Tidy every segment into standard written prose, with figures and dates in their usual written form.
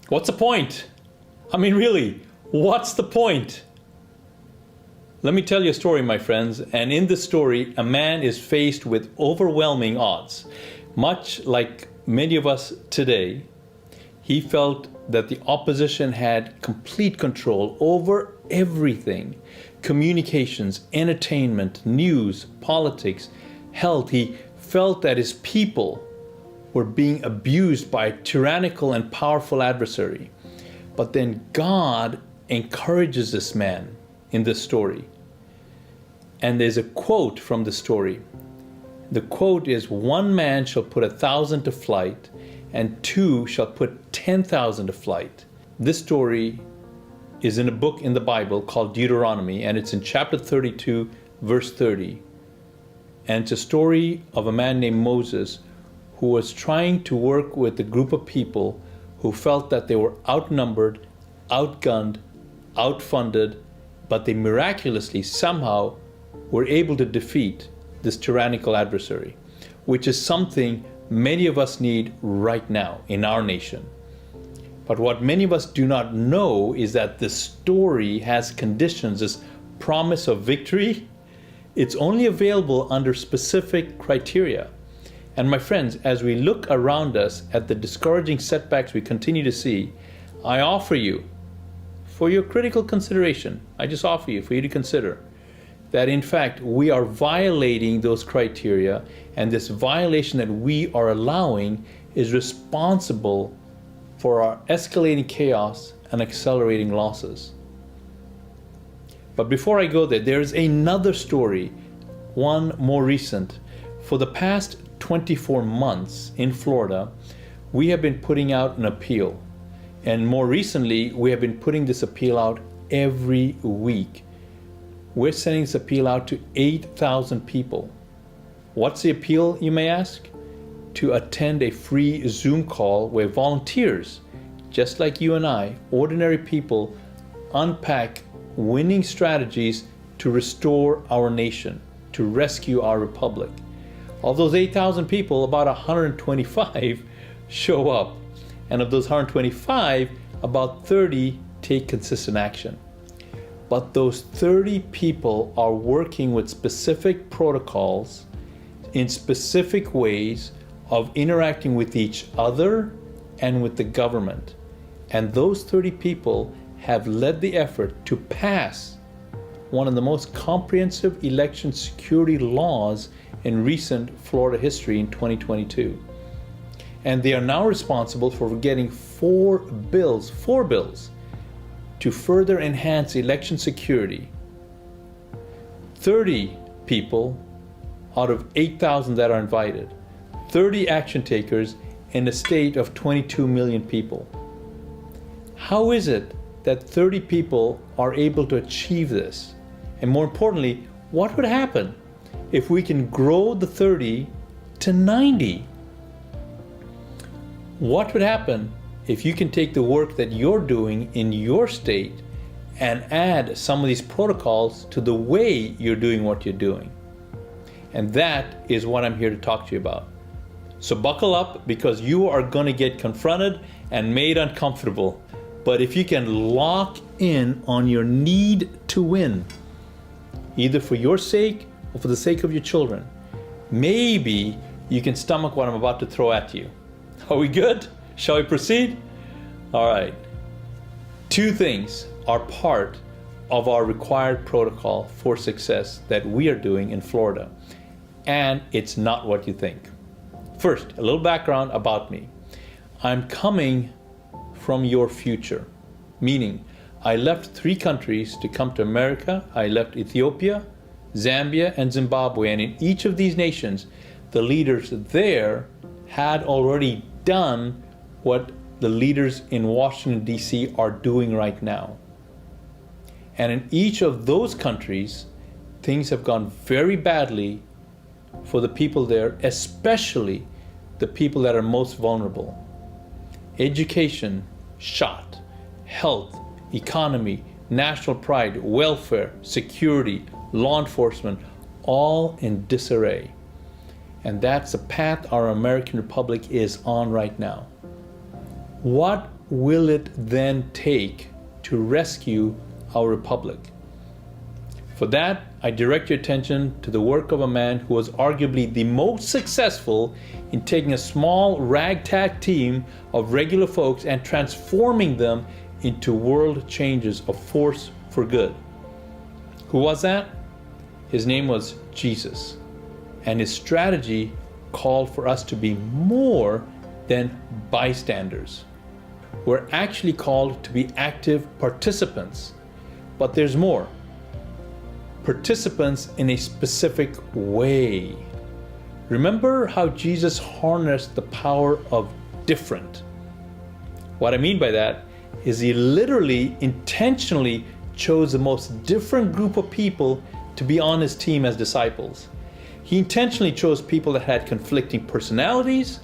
What's the point? I mean, really, what's the point? Let me tell you a story, my friends, and in this story, a man is faced with overwhelming odds. Much like many of us today, he felt that the opposition had complete control over everything: communications, entertainment, news, politics, health. He felt that his people were being abused by a tyrannical and powerful adversary. But then God encourages this man in this story. And there's a quote from the story. The quote is, "One man shall put 1,000 to flight, and two shall put 10,000 to flight." This story is in a book in the Bible called Deuteronomy, and it's in chapter 32, verse 30. And it's a story of a man named Moses who was trying to work with a group of people who felt that they were outnumbered, outgunned, outfunded, but they miraculously somehow were able to defeat this tyrannical adversary, which is something many of us need right now in our nation. But what many of us do not know is that this story has conditions, this promise of victory. It's only available under specific criteria. And my friends, as we look around us at the discouraging setbacks we continue to see, I offer you, for your critical consideration, I just offer you for you to consider that in fact we are violating those criteria, and this violation that we are allowing is responsible for our escalating chaos and accelerating losses. But before I go there, there's another story, one more recent. For the past 24 months in Florida, we have been putting out an appeal. And more recently, we have been putting this appeal out every week. We're sending this appeal out to 8,000 people. What's the appeal, you may ask? To attend a free Zoom call where volunteers, just like you and I, ordinary people, unpack winning strategies to restore our nation, to rescue our republic. Of those 8,000 people, about 125 show up. And of those 125, about 30 take consistent action. But those 30 people are working with specific protocols in specific ways of interacting with each other and with the government. And those 30 people have led the effort to pass one of the most comprehensive election security laws in recent Florida history in 2022. And they are now responsible for getting four bills to further enhance election security. 30 people out of 8,000 that are invited, 30 action takers in a state of 22 million people. How is it that 30 people are able to achieve this? And more importantly, what would happen if we can grow the 30 to 90? What would happen if you can take the work that you're doing in your state and add some of these protocols to the way you're doing what you're doing? And that is what I'm here to talk to you about. So buckle up, because you are going to get confronted and made uncomfortable. But if you can lock in on your need to win, either for your sake or for the sake of your children, maybe you can stomach what I'm about to throw at you. Are we good? Shall we proceed? All right. Two things are part of our required protocol for success that we are doing in Florida, and it's not what you think. First, a little background about me. I'm coming from your future, meaning I left 3 countries to come to America. I left Ethiopia, Zambia, and Zimbabwe, and in each of these nations, the leaders there had already done what the leaders in Washington, D.C. are doing right now. And in each of those countries, things have gone very badly for the people there, especially the people that are most vulnerable. Education, shot. Health, economy, national pride, welfare, security, law enforcement, all in disarray. And that's the path our American Republic is on right now. What will it then take to rescue our republic? For that, I direct your attention to the work of a man who was arguably the most successful in taking a small ragtag team of regular folks and transforming them into world changers, a force for good. Who was that? His name was Jesus, and his strategy called for us to be more than bystanders. We're actually called to be active participants, but there's more. Participants in a specific way. Remember how Jesus harnessed the power of different. What I mean by that is he literally, intentionally chose the most different group of people to be on his team as disciples. He intentionally chose people that had conflicting personalities,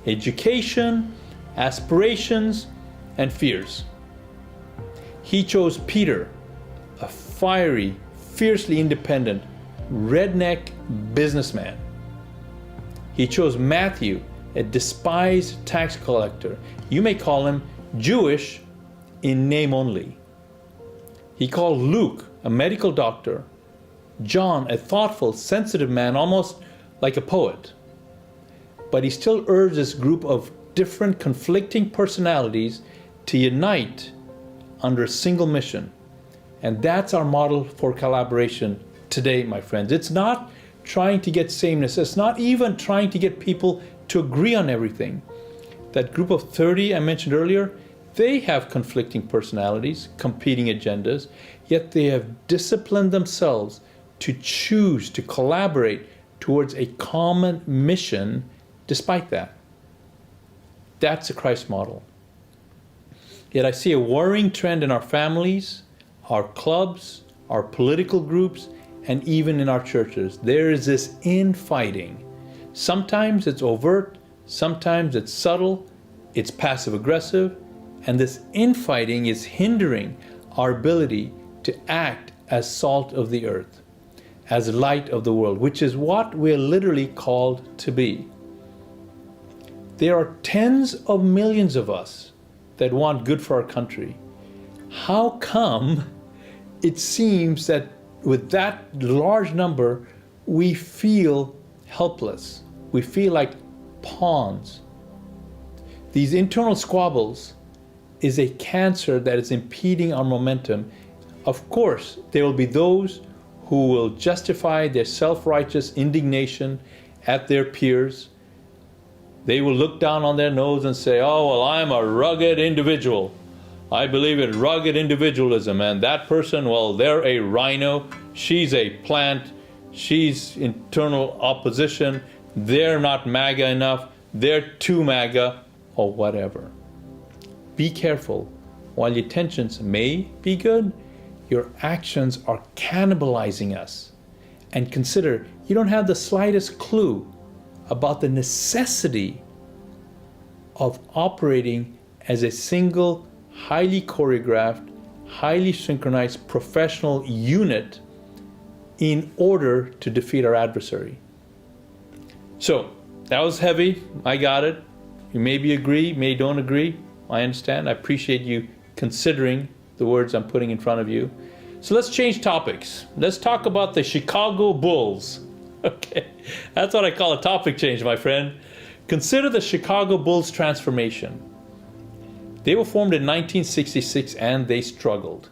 education, aspirations, and fears. He chose Peter, a fiery, fiercely independent, redneck businessman. He chose Matthew, a despised tax collector. You may call him Jewish in name only. He called Luke, a medical doctor, John, a thoughtful, sensitive man, almost like a poet. But he still urged this group of different, conflicting personalities to unite under a single mission. And that's our model for collaboration today, my friends. It's not trying to get sameness. It's not even trying to get people to agree on everything. That group of 30 I mentioned earlier, they have conflicting personalities, competing agendas, yet they have disciplined themselves to choose to collaborate towards a common mission despite that. That's a Christ model. Yet I see a worrying trend in our families, our clubs, our political groups, and even in our churches. There is this infighting. Sometimes it's overt, sometimes it's subtle, it's passive aggressive, and this infighting is hindering our ability to act as salt of the earth, as light of the world, which is what we're literally called to be. There are tens of millions of us that want good for our country. How come it seems that with that large number, we feel helpless? We feel like pawns. These internal squabbles is a cancer that is impeding our momentum. Of course, there will be those who will justify their self-righteous indignation at their peers. They will look down on their nose and say, oh, well, I'm a rugged individual. I believe in rugged individualism, and that person, well, they're a rhino, she's a plant, she's internal opposition, they're not MAGA enough, they're too MAGA, or whatever. Be careful. While your intentions may be good, your actions are cannibalizing us. And consider, you don't have the slightest clue about the necessity of operating as a single, highly choreographed, highly synchronized professional unit in order to defeat our adversary. So, that was heavy. I got it. You maybe agree, maybe don't agree. I understand. I appreciate you considering the words I'm putting in front of you. So let's change topics. Let's talk about the Chicago Bulls. Okay, that's what I call a topic change, my friend. Consider the Chicago Bulls transformation. They were formed in 1966 and they struggled.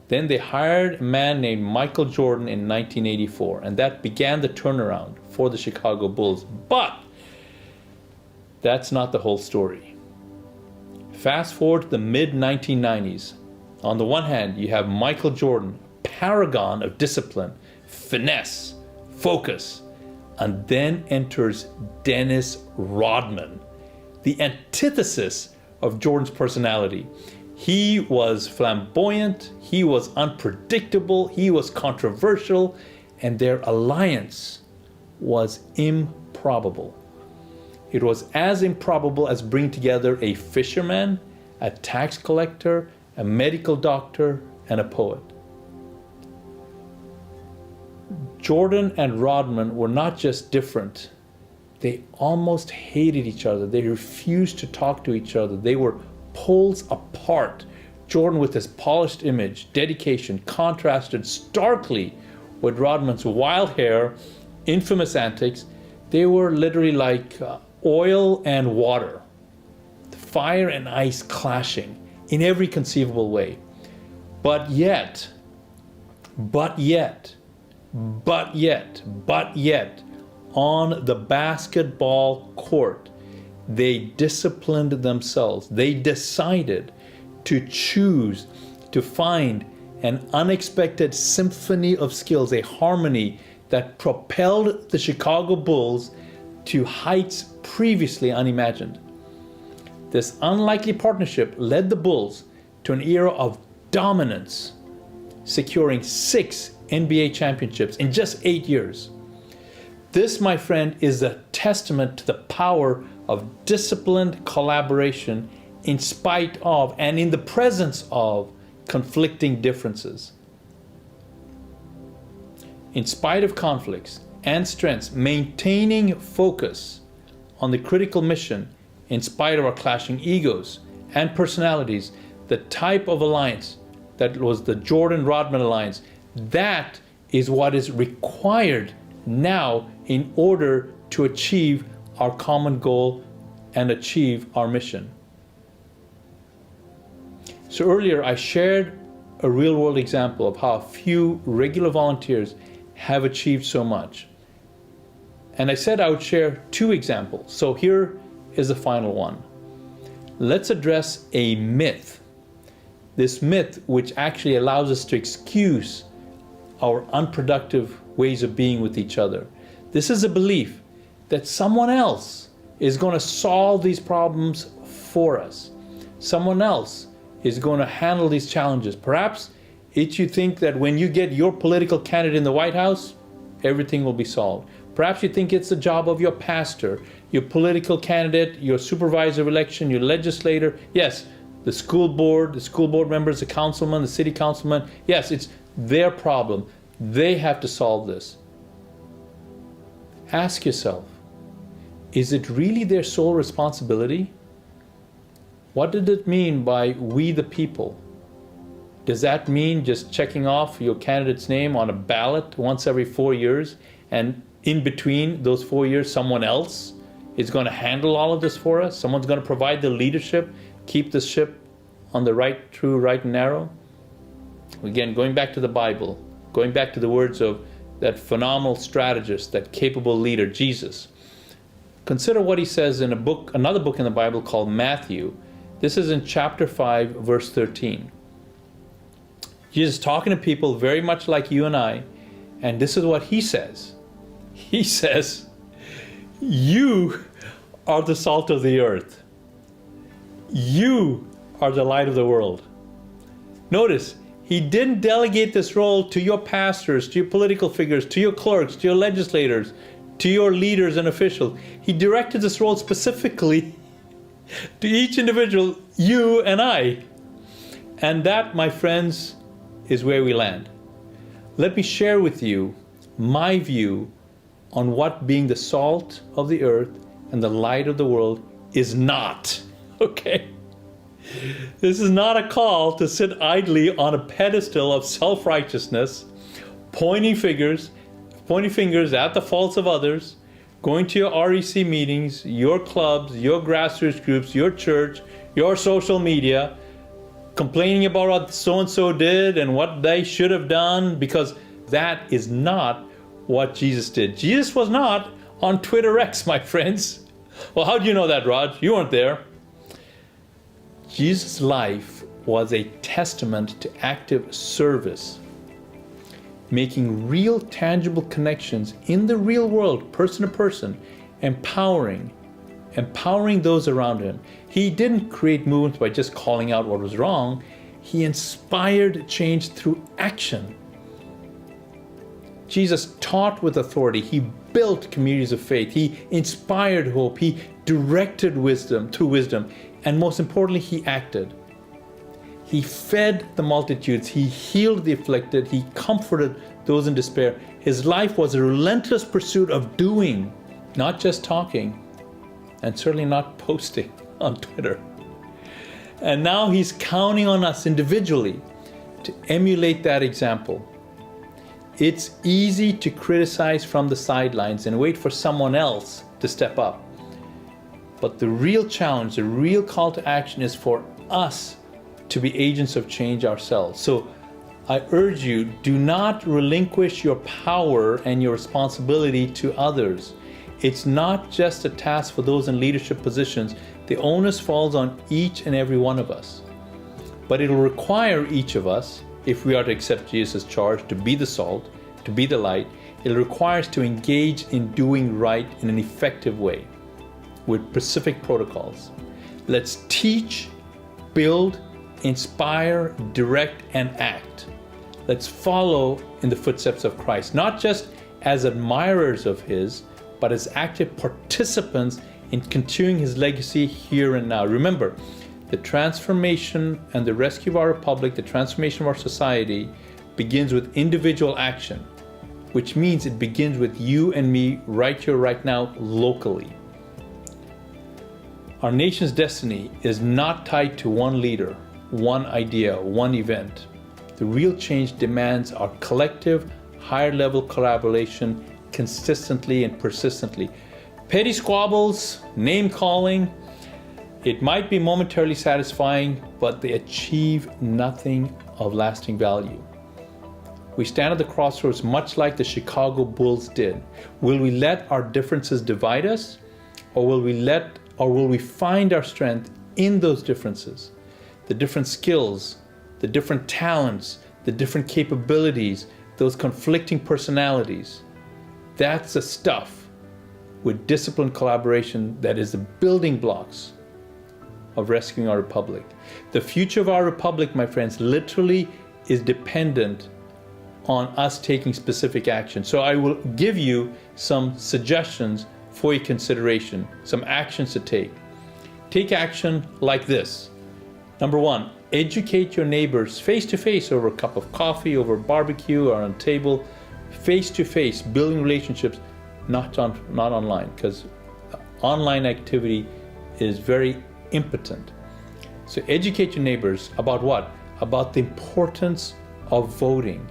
Then they hired a man named Michael Jordan in 1984, and that began the turnaround for the Chicago Bulls. But that's not the whole story. Fast forward to the mid-1990s. On the one hand, you have Michael Jordan, paragon of discipline, finesse, focus, and then enters Dennis Rodman, the antithesis of Jordan's personality. He was flamboyant, he was unpredictable, he was controversial, and their alliance was improbable. It was as improbable as bringing together a fisherman, a tax collector, a medical doctor, and a poet. Jordan and Rodman were not just different, they almost hated each other. They refused to talk to each other. They were pulls apart Jordan with his polished image, dedication, contrasted starkly with Rodman's wild hair, infamous antics. They were literally like oil and water, fire and ice clashing in every conceivable way. But yet, on the basketball court, they disciplined themselves. They decided to choose to find an unexpected symphony of skills, a harmony that propelled the Chicago Bulls to heights previously unimagined. This unlikely partnership led the Bulls to an era of dominance, securing 6 NBA championships in just 8 years. This, my friend, is a testament to the power of disciplined collaboration in spite of and in the presence of conflicting differences. In spite of conflicts and strengths, maintaining focus on the critical mission in spite of our clashing egos and personalities, the type of alliance that was the Jordan-Rodman alliance, that is what is required now in order to achieve our common goal and achieve our mission. So earlier I shared a real-world example of how a few regular volunteers have achieved so much. And I said I would share 2 examples. So here is the final one. Let's address a myth. This myth which actually allows us to excuse our unproductive ways of being with each other. This is a belief that someone else is going to solve these problems for us. Someone else is going to handle these challenges. Perhaps you think that when you get your political candidate in the White House, everything will be solved. Perhaps you think it's the job of your pastor, your political candidate, your supervisor of election, your legislator. Yes, the school board members, the councilman, the city councilman. Yes, it's their problem. They have to solve this. Ask yourself, is it really their sole responsibility? What did it mean by we the people? Does that mean just checking off your candidate's name on a ballot once every 4 years, and in between those 4 years someone else is going to handle all of this for us? Someone's going to provide the leadership, keep the ship on the right, true, right and narrow? Again, going back to the Bible, going back to the words of that phenomenal strategist, that capable leader, Jesus. Consider what he says in another book in the Bible called Matthew. This is in chapter 5, verse 13. Jesus talking to people very much like you and I, and this is what he says. He says, you are the salt of the earth. You are the light of the world. Notice, he didn't delegate this role to your pastors, to your political figures, to your clerks, to your legislators, to your leaders and officials. He directed this role specifically to each individual, you and I. And that, my friends, is where we land. Let me share with you my view on what being the salt of the earth and the light of the world is not. Okay? This is not a call to sit idly on a pedestal of self-righteousness, pointing fingers at the faults of others, going to your REC meetings, your clubs, your grassroots groups, your church, your social media, complaining about what so-and-so did and what they should have done, because that is not what Jesus did. Jesus was not on Twitter X, my friends. Well, how do you know that, Raj? You weren't there. Jesus' life was a testament to active service, making real, tangible connections in the real world, person to person, empowering those around him. He didn't create movements by just calling out what was wrong. He inspired change through action. Jesus taught with authority. He built communities of faith. He inspired hope. He directed wisdom through wisdom. And most importantly, he acted. He fed the multitudes. He healed the afflicted. He comforted those in despair. His life was a relentless pursuit of doing, not just talking, and certainly not posting on Twitter. And now he's counting on us individually to emulate that example. It's easy to criticize from the sidelines and wait for someone else to step up. But the real challenge, the real call to action is for us to be agents of change ourselves. So I urge you, do not relinquish your power and your responsibility to others. It's not just a task for those in leadership positions. The onus falls on each and every one of us. But it'll require each of us, if we are to accept Jesus' charge to be the salt, to be the light, it'll require us to engage in doing right in an effective way with specific protocols. Let's teach, build, inspire, direct, and act. Let's follow in the footsteps of Christ, not just as admirers of his, but as active participants in continuing his legacy here and now. Remember, the transformation and the rescue of our republic, the transformation of our society, begins with individual action, which means it begins with you and me right here, right now, locally. Our nation's destiny is not tied to one leader, one idea, one event. The real change demands our collective, higher level collaboration consistently and persistently. Petty squabbles, name calling, it might be momentarily satisfying, but they achieve nothing of lasting value. We stand at the crossroads much like the Chicago Bulls did. Will we let our differences divide us, or will we find our strength in those differences? The different skills, the different talents, the different capabilities, those conflicting personalities. That's the stuff with disciplined collaboration that is the building blocks of rescuing our republic. The future of our republic, my friends, literally is dependent on us taking specific action. So I will give you some suggestions for your consideration, some actions to take. Take action like this. Number one, educate your neighbors face-to-face over a cup of coffee, over barbecue, or on a table, face-to-face, building relationships, not online, because online activity is very impotent. So educate your neighbors about what? About the importance of voting.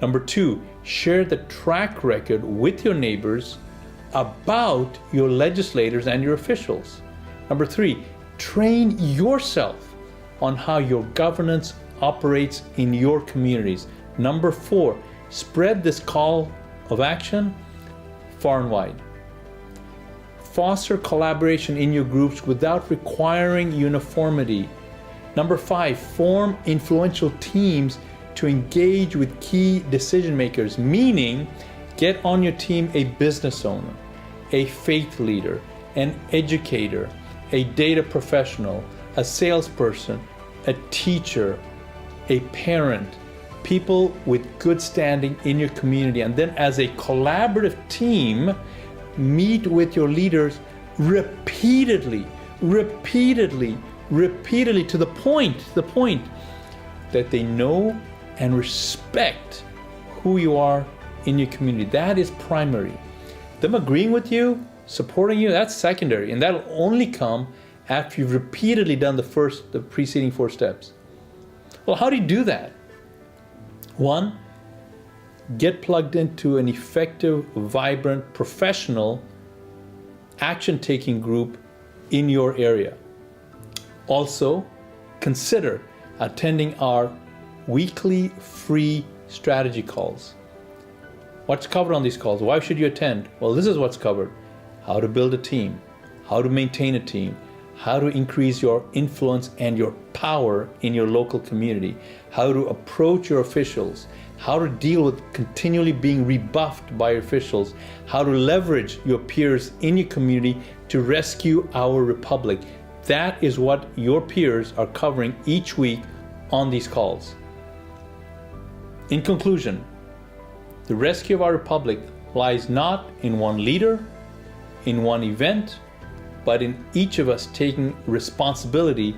Number two, share the track record with your neighbors about your legislators and your officials. Number three, train yourself on how your governance operates in your communities. Number four, spread this call of action far and wide. Foster collaboration in your groups without requiring uniformity. Number five, form influential teams to engage with key decision makers, meaning get on your team a business owner, a faith leader, an educator, a data professional, a salesperson, a teacher, a parent, people with good standing in your community. And then as a collaborative team, meet with your leaders repeatedly to the point that they know and respect who you are in your community. That is primary. Them agreeing with you, supporting you, that's secondary, and that'll only come after you've repeatedly done the preceding four steps. Well, how do you do that? One, get plugged into an effective, vibrant, professional, action-taking group in your area. Also, consider attending our weekly free strategy calls. What's covered on these calls? Why should you attend? Well, this is what's covered. How to build a team, how to maintain a team, how to increase your influence and your power in your local community, how to approach your officials, how to deal with continually being rebuffed by officials, how to leverage your peers in your community to rescue our republic. That is what your peers are covering each week on these calls. In conclusion, the rescue of our republic lies not in one leader, in one event, but in each of us taking responsibility,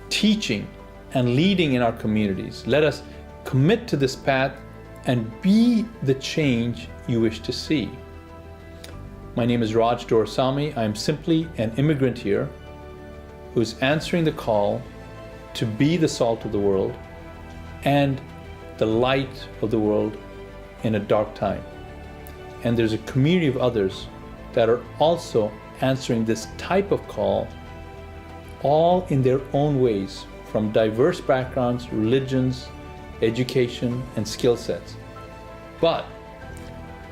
teaching, and leading in our communities. Let us commit to this path and be the change you wish to see. My name is Raj Dorsami. I am simply an immigrant here who's answering the call to be the salt of the world and the light of the world in a dark time. And there's a community of others that are also answering this type of call, all in their own ways, from diverse backgrounds, religions, education, and skill sets. But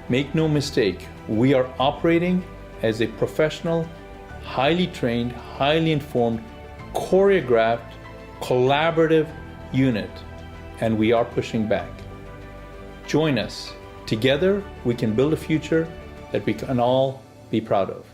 make no mistake, we are operating as a professional, highly trained, highly informed, choreographed, collaborative unit, and we are pushing back. Join us. Together, we can build a future that we can all be proud of.